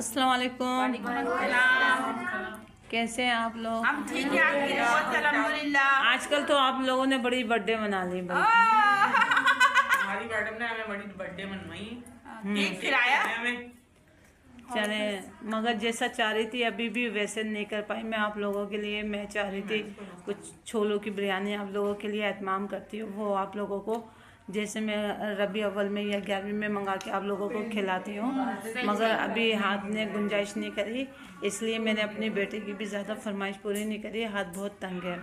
अस्सलाम वालेकुम। कैसे हैं आप लोग? हम ठीक है, आपकी दुआ से अल्हम्दुलिल्लाह। आजकल तो आप लोगों ने बड़ी बर्थडे मना ली। हमारी मैडम ने हमें बड़ी बर्थडे मनवाई, केक खिलाया हमें। चले, मगर जैसा चाह रही थी अभी भी वैसे नहीं कर पाई मैं आप लोगों के लिए। मैं चाह रही थी कुछ छोलों की बिरयानी आप लोगों के लिए एहतमाम करती हूँ, वो आप लोगों को जैसे मैं रबी अव्वल में या 11वीं में मंगा के आप लोगों को खिलाती हूँ, मगर अभी हाथ ने गुंजाइश नहीं करी, इसलिए मैंने अपनी बेटे की भी ज़्यादा फरमाइश पूरी नहीं करी। हाथ बहुत तंग है।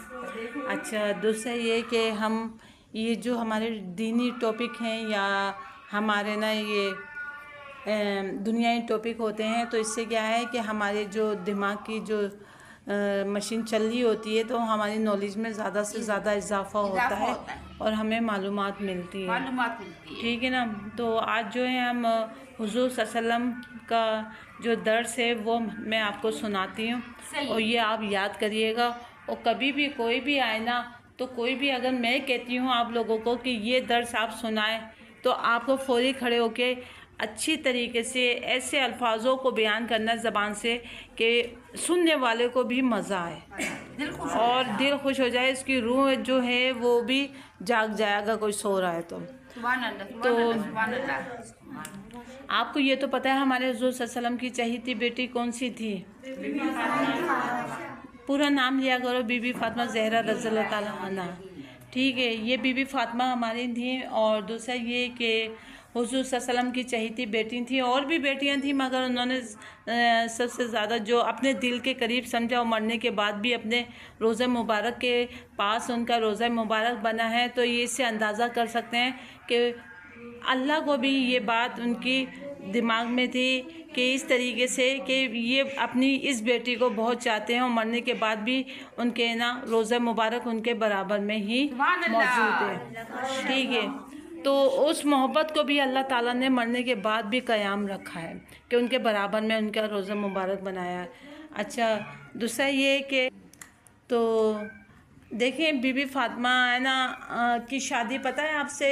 अच्छा, दूसरा ये कि हम ये जो हमारे दीनी टॉपिक हैं या हमारे ना ये दुनियाई टॉपिक होते हैं, तो इससे क्या है कि हमारे जो दिमाग की जो मशीन चल रही होती है तो हमारी नॉलेज में ज़्यादा से ज़्यादा इजाफा होता है और हमें मालूमात मिलती है। ठीक है ना। तो आज जो है हम हुजूर सल्लल्लाहु का जो दर्स है वो मैं आपको सुनाती हूँ और ये आप याद करिएगा। और कभी भी कोई भी आए ना, तो कोई भी अगर मैं कहती हूँ आप लोगों को कि ये दर्स आप सुनाएं, तो आपको फौरी खड़े होके अच्छी तरीके से ऐसे अल्फाजों को बयान करना ज़बान से कि सुनने वाले को भी मज़ा आए और दिल खुश हो जाए, इसकी रूह जो है वो भी जाग जाएगा कोई सो रहा है तो। आपको ये तो पता है हमारे हुजूर सल्लल्लाहु अलैहि वसल्लम की चहीती बेटी कौन सी थी? पूरा नाम लिया करो, बीबी फातिमा ज़हरा रज़ियल्लाहु ताला अन्हा। ठीक है, ये बीबी फातिमा हमारी थी। और दूसरा ये कि हुजूर सल्लल्लाहु अलैहि वसल्लम की चहीती बेटी थी, और भी बेटियां थी, मगर उन्होंने सबसे ज़्यादा जो अपने दिल के करीब समझा और मरने के बाद भी अपने रोज़ा मुबारक के पास उनका रोज़ा मुबारक बना है। तो ये इससे अंदाज़ा कर सकते हैं कि अल्लाह को भी ये बात उनकी दिमाग में थी कि इस तरीके से कि ये अपनी इस बेटी को बहुत चाहते हैं और मरने के बाद भी उनके ना रोज़ा मुबारक उनके बराबर में ही मौजूद है। ठीक है, तो उस मोहब्बत को भी अल्लाह ताला ने मरने के बाद भी क़याम रखा है कि उनके बराबर में उनका रोज़ा मुबारक बनाया है। अच्छा, दूसरा ये कि तो देखें बीबी फातिमा है ना की शादी पता है आपसे,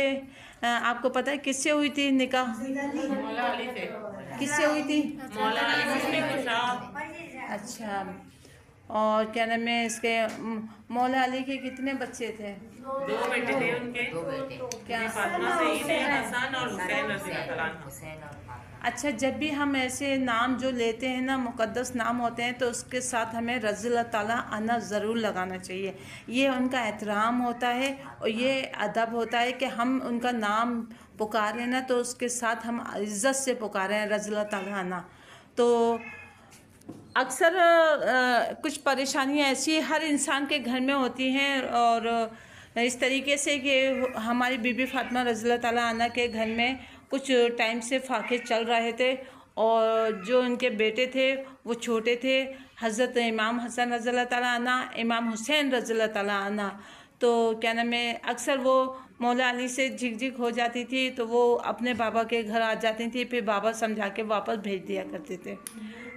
आपको पता है किससे हुई थी निकाह? मौला अली से। किससे हुई थी? मौला अली से। अच्छा, और क्या नाम है इसके मौला अली के कितने बच्चे थे? 2 बेटे थे उनके। क्या? फातिमा सईद हसन और हुसैन रज़ियल्लाहु अन्हु। अच्छा, जब भी हम ऐसे नाम जो लेते हैं ना, मुक़द्दस नाम होते हैं, तो उसके साथ हमें रज़ियल्लाहु ताला अन्हा ज़रूर लगाना चाहिए। ये उनका एहतराम होता है और ये अदब होता है कि हम उनका नाम पुकारें ना तो उसके साथ हम इज़्ज़त से पुकारें रज़ियल्लाहु ताला अन्हा। तो अक्सर कुछ परेशानियाँ ऐसी हर इंसान के घर में होती हैं और इस तरीके से कि हमारी बीबी फातिमा रज़ियल्लाहु ताला अन्हा के घर में कुछ टाइम से फाके चल रहे थे और जो उनके बेटे थे वो छोटे थे, हज़रत इमाम हसन रज़ियल्लाहु ताला अन्हा, इमाम हुसैन रज़ियल्लाहु ताला अन्हा। तो क्या नाम है, अक्सर वो मौला अली से झिक हो जाती थी तो वो अपने बाबा के घर आ जाती थी, फिर बाबा समझा के वापस भेज दिया करते थे।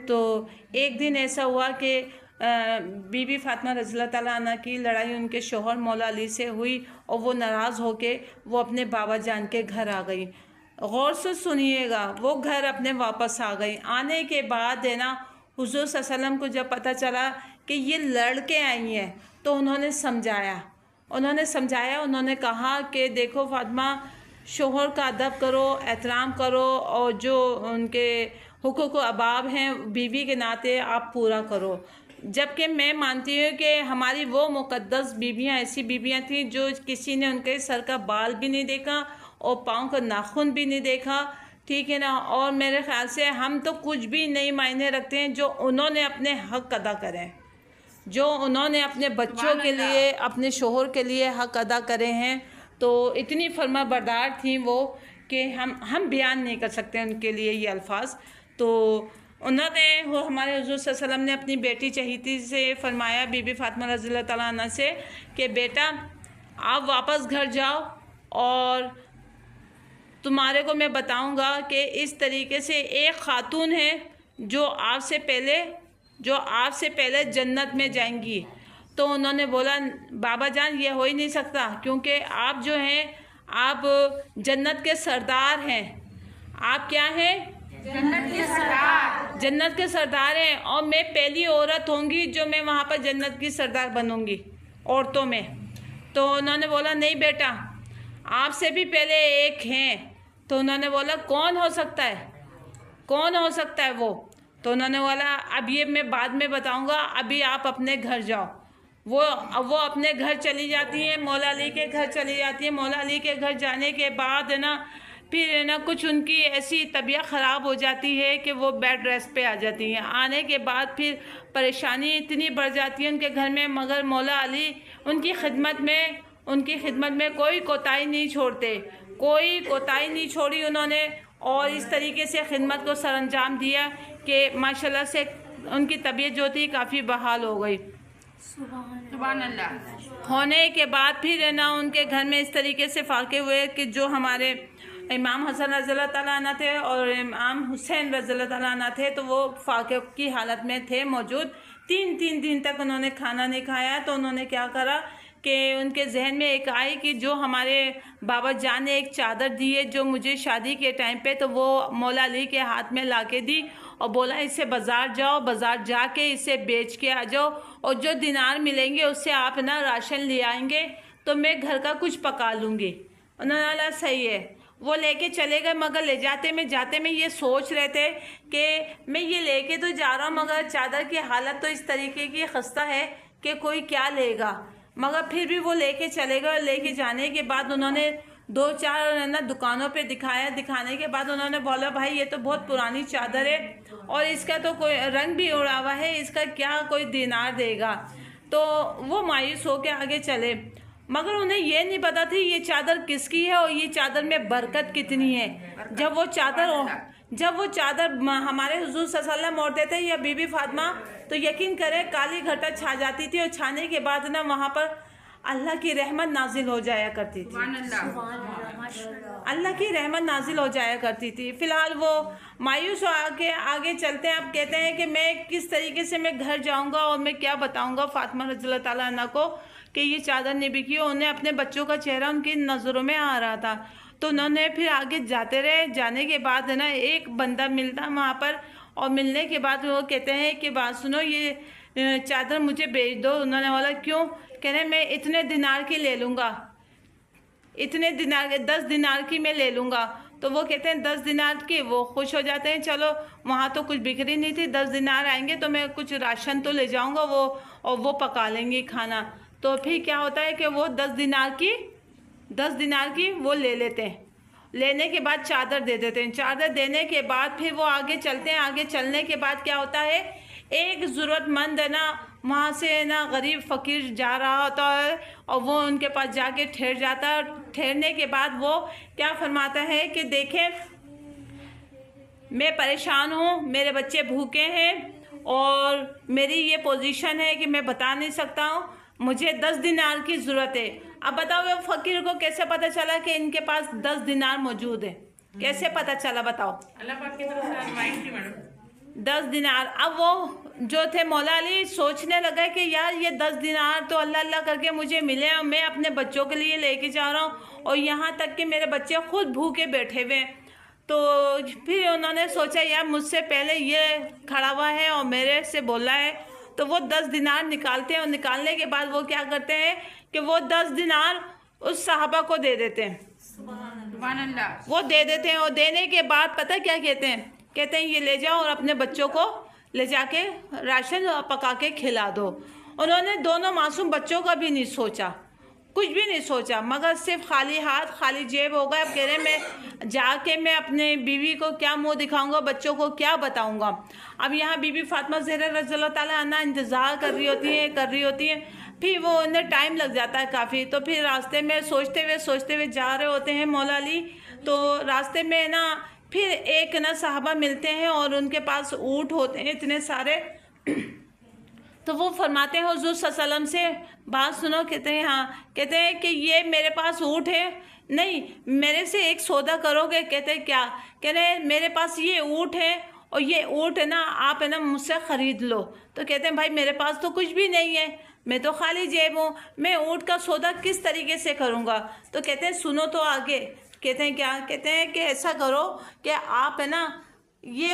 तो एक दिन ऐसा हुआ कि बीबी फातिमा रज़ियल्लाहु ताला अन्हा की लड़ाई उनके शोहर मौला अली से हुई और वो नाराज़ होके वो अपने बाबा जान के घर आ गई। गौर से सुनिएगा, वो घर अपने वापस आ गई। आने के बाद है ना हुज़ूर सल्लल्लाहु अलैहि वसल्लम को जब पता चला कि ये लड़के आई हैं तो उन्होंने समझाया, उन्होंने कहा कि देखो फातिमा, शोहर का अदब करो, एहतराम करो और जो उनके हुकूक अबाब हैं बीवी के नाते आप पूरा करो। जबकि मैं मानती हूँ कि हमारी वो मुक़द्दस बीवियाँ ऐसी बीवियाँ थीं जो किसी ने उनके सर का बाल भी नहीं देखा और पाँव का नाखून भी नहीं देखा। ठीक है ना। और मेरे ख़्याल से हम तो कुछ भी नहीं मायने रखते हैं जो उन्होंने अपने हक़ अदा करें, जो उन्होंने अपने बच्चों के लिए, अपने शोहर के लिए हक़ अदा करे हैं। तो इतनी फर्माबरदार थी वो कि हम बयान नहीं कर सकते उनके लिए ये अल्फाज। तो उन्होंने वो हमारे हुज़ूर सल्लल्लाहु अलैहि वसल्लम ने अपनी बेटी चहीती से फरमाया, बीबी फातिमा रज़ियल्लाहु ताला अन्हा से, कि बेटा आप वापस घर जाओ और तुम्हारे को मैं बताऊंगा कि इस तरीके से एक खातून है जो आपसे पहले जन्नत में जाएंगी। तो उन्होंने बोला, बाबा जान ये हो ही नहीं सकता, क्योंकि आप जो हैं आप जन्नत के सरदार हैं। आप क्या हैं? जन्नत के सरदार। जन्नत के सरदार हैं और मैं पहली औरत होंगी जो मैं वहाँ पर जन्नत की सरदार बनूंगी औरतों में। तो उन्होंने बोला नहीं बेटा, आपसे भी पहले एक हैं। तो उन्होंने बोला कौन हो सकता है, कौन हो सकता है वो? तो उन्होंने बोला अब ये मैं बाद में बताऊंगा, अभी आप अपने घर जाओ। वो अपने घर चली जाती हैं, मौला अली के घर चली जाती हैं। मौला अली के घर जाने के बाद है ना, फिर है ना कुछ उनकी ऐसी तबीयत ख़राब हो जाती है कि वो बेड रेस्ट पे आ जाती हैं। आने के बाद फिर परेशानी इतनी बढ़ जाती है उनके घर में, मगर मौला अली उनकी खिदमत में कोई कोताही नहीं छोड़ते, कोई कोताही नहीं छोड़ी उन्होंने। और इस तरीके से खिदमत को सरअंजाम दिया कि माशाल्लाह से उनकी तबीयत जो थी काफ़ी बहाल हो गई। सुभान अल्लाह। होने के बाद फिर है ना उनके घर में इस तरीके से फाके हुए कि जो हमारे इमाम हसन रज़ियल्लाहु ताला अन्हु थे और इमाम हुसैन रज़ियल्लाहु ताला अन्हु थे, तो वो फाके की हालत में थे मौजूद। 3 दिन तक उन्होंने खाना नहीं खाया। तो उन्होंने क्या करा कि उनके जहन में एक आई कि जो हमारे बाबा जान ने एक चादर दी है जो मुझे शादी के टाइम पे, तो वो मौला अली के हाथ में ला के दी और बोला इससे बाज़ार जाओ, बाज़ार जाके इसे बेच के आ जाओ और जो दिनार मिलेंगे उससे आप ना राशन ले आएंगे तो मैं घर का कुछ पका लूँगी। उन्होंने बोला सही है। वो लेके चले गए, मगर ले जाते में ये सोच रहे थे कि मैं ये लेके तो जा रहा हूँ मगर चादर की हालत तो इस तरीके की खस्ता है कि कोई क्या लेगा। मगर फिर भी वो लेके चले गए। लेके जाने के बाद उन्होंने 2-4 ना दुकानों पे दिखाया। दिखाने के बाद उन्होंने बोला भाई ये तो बहुत पुरानी चादर है और इसका तो कोई रंग भी उड़ा हुआ है, इसका क्या कोई दिनार देगा। तो वो मायूस होकर आगे चले, मगर उन्हें ये नहीं पता थी ये चादर किसकी है और ये चादर में बरकत कितनी है। जब वो चादर हमारे हुजूर सल्लल्लाहु अलैहि वसल्लम ओढ़ते थे या बीबी फातिमा, तो यकीन करें काली घटा छा जाती थी और छाने के बाद ना वहाँ पर अल्लाह की रहमत नाजिल हो जाया करती थी। अल्लाह की रहमत नाजिल हो जाया करती थी। फिलहाल वो मायूस आगे चलते हैं। अब कहते हैं कि मैं किस तरीके से मैं घर जाऊंगा और मैं क्या बताऊंगा फातिमा रज़ियल्लाहु ताला अन्हा को कि ये चादर नहीं बिकी। उन्हें अपने बच्चों का चेहरा उनकी नज़रों में आ रहा था। तो उन्होंने फिर आगे जाते रहे। जाने के बाद है ना एक बंदा मिलता वहाँ पर और मिलने के बाद वो कहते हैं कि बात सुनो, ये चादर मुझे बेच दो। उन्होंने बोला क्यों? कह रहे मैं इतने दिनार की ले लूँगा, इतने दिनार 10 दिनार की मैं ले लूँगा। तो वो कहते हैं 10 दिनार की। वो खुश हो जाते हैं, चलो वहाँ तो कुछ बिक्री नहीं थी, 10 दिनार आएंगे तो मैं कुछ राशन तो ले जाऊँगा वो पका लेंगी खाना। तो फिर क्या होता है कि वो 10 दिनार की वो ले लेते हैं। लेने के बाद चादर दे देते हैं। चादर देने के बाद फिर वो आगे चलते हैं। आगे चलने के बाद क्या होता है, एक ज़रूरतमंद है ना वहाँ से ना गरीब फ़कीर जा रहा होता है और वो उनके पास जाके ठहर जाता है। ठहरने के बाद वो क्या फरमाता है कि देखें मैं परेशान हूँ, मेरे बच्चे भूखे हैं और मेरी ये पोजीशन है कि मैं बता नहीं सकता हूँ, मुझे 10 दिनार की ज़रूरत है। अब बताओ वो फ़कीर को कैसे पता चला कि इनके पास 10 दिनार मौजूद है? कैसे पता चला बताओ? अल्लाह पाक की तरफ से आजमाइश थी मैडम। 10 दिनार। अब वो जो थे मौला अली सोचने लगा कि यार ये 10 दिनार तो अल्लाह अल्लाह करके मुझे मिले और मैं अपने बच्चों के लिए लेके जा रहा हूँ और यहाँ तक कि मेरे बच्चे खुद भूखे बैठे हुए हैं। तो फिर उन्होंने सोचा यार मुझसे पहले ये खड़ा हुआ है और मेरे से बोला है। तो वो 10 दिनार निकालते हैं और निकालने के बाद वो क्या करते हैं कि वो 10 दिनार उस साहबा को दे देते हैं। सुभान अल्लाह। वो दे देते हैं और देने के बाद पता क्या कहते हैं? कहते हैं ये ले जाओ और अपने बच्चों को ले जाके राशन पका के खिला दो। उन्होंने दोनों मासूम बच्चों का भी नहीं सोचा, कुछ भी नहीं सोचा, मगर सिर्फ खाली हाथ खाली जेब हो गए। अब कह रहे मैं जाके मैं अपने बीवी को क्या मुंह दिखाऊंगा, बच्चों को क्या बताऊंगा। अब यहाँ बीबी फातिमा ज़हरा रज़ियल्लाहु ताला अन्हा इंतज़ार कर रही होती हैं। फिर वो उन्हें टाइम लग जाता है काफ़ी। तो फिर रास्ते में सोचते हुए जा रहे होते हैं मौला अली। तो रास्ते में ना फिर एक ना साहबा मिलते हैं और उनके पास ऊँट होते हैं इतने सारे। तो वो फरमाते हैं हुज़ूर सल्लल्लाहु अलैहि वसल्लम से बात सुनो। कहते हैं हाँ। कहते हैं कि ये मेरे पास ऊँट है, नहीं मेरे से एक सौदा करोगे? कहते हैं क्या? कह रहे हैं मेरे पास ये ऊँट है और ये ऊँट है ना आप है ना मुझसे ख़रीद लो। तो कहते हैं भाई मेरे पास तो कुछ भी नहीं है, मैं तो खाली जेब हूँ, मैं ऊँट का सौदा किस तरीके से करूँगा? तो कहते हैं सुनो तो आगे। कहते हैं क्या? कहते हैं कि ऐसा करो कि आप है ना ये